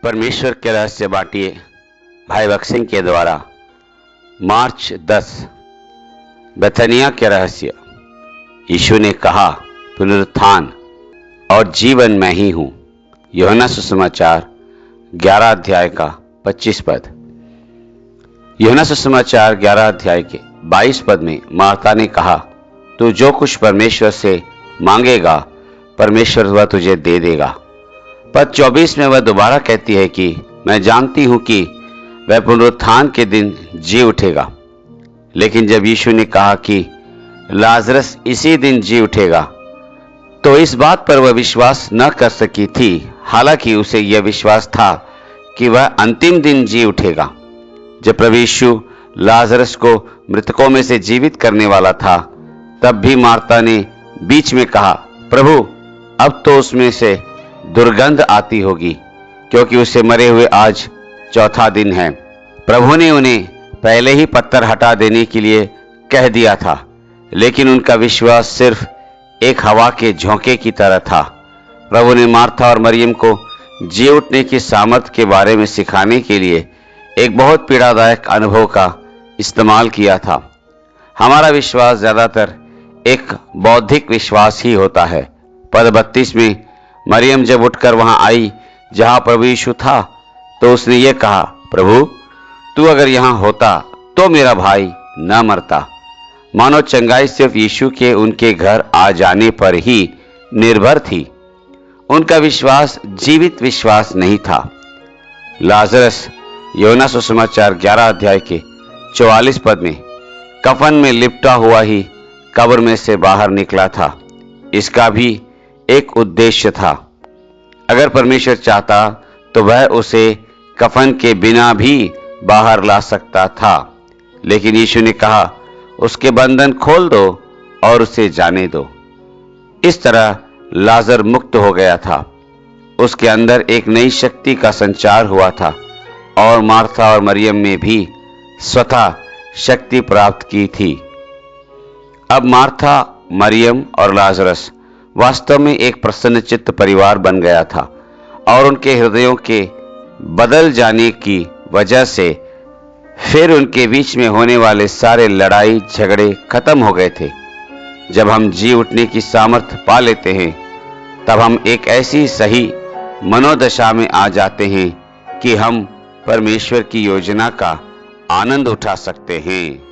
परमेश्वर के रहस्य बांटिए भाई बक्सिंग के द्वारा। मार्च 10। बेथनिया के रहस्य। यीशु ने कहा, पुनरुत्थान और जीवन मैं ही हूं। यूहन्ना सुसमाचार 11 अध्याय का 25 पद। यूहन्ना सुसमाचार 11 अध्याय के 22 पद में मार्था ने कहा, तू जो कुछ परमेश्वर से मांगेगा परमेश्वर वह तुझे दे देगा। पद 24 में वह दोबारा कहती है कि मैं जानती हूं कि वह पुनरुत्थान के दिन जी उठेगा। लेकिन जब यीशु ने कहा कि लाजरस इसी दिन जी उठेगा, तो इस बात पर वह विश्वास न कर सकी थी। हालांकि उसे यह विश्वास था कि वह अंतिम दिन जी उठेगा। जब प्रभु यीशु लाजरस को मृतकों में से जीवित करने वाला था, तब भी मार्था ने बीच में कहा, प्रभु अब तो उसमें से दुर्गंध आती होगी, क्योंकि उसे मरे हुए आज चौथा दिन है। प्रभु ने उन्हें पहले ही पत्थर हटा देने के लिए कह दिया था, लेकिन उनका विश्वास सिर्फ एक हवा के झोंके की तरह था। प्रभु ने मार्था और मरियम को जी उठने की सामर्थ्य के बारे में सिखाने के लिए एक बहुत पीड़ादायक अनुभव का इस्तेमाल किया था। हमारा विश्वास ज्यादातर एक बौद्धिक विश्वास ही होता है। पद 32 में मरियम जब उठकर वहां आई जहां प्रभु यीशु था, तो उसने ये कहा, प्रभु तू अगर यहां होता तो मेरा भाई न मरता। मानो चंगाई सिर्फ यीशु के उनके घर आ जाने पर ही निर्भर थी। उनका विश्वास जीवित विश्वास नहीं था। लाजरस यूहन्ना सुसमाचार 11 अध्याय के 44 पद में कफन में लिपटा हुआ ही कब्र में से बाहर निकला था। इसका भी एक उद्देश्य था। अगर परमेश्वर चाहता तो वह उसे कफन के बिना भी बाहर ला सकता था, लेकिन यीशु ने कहा, उसके बंधन खोल दो और उसे जाने दो। इस तरह लाजर मुक्त हो गया था। उसके अंदर एक नई शक्ति का संचार हुआ था और मार्था और मरियम में भी स्वतः शक्ति प्राप्त की थी। अब मार्था, मरियम और लाजरस वास्तव में एक प्रसन्नचित्त परिवार बन गया था और उनके हृदयों के बदल जाने की वजह से फिर उनके बीच में होने वाले सारे लड़ाई झगड़े खत्म हो गए थे। जब हम जी उठने की सामर्थ्य पा लेते हैं, तब हम एक ऐसी सही मनोदशा में आ जाते हैं कि हम परमेश्वर की योजना का आनंद उठा सकते हैं।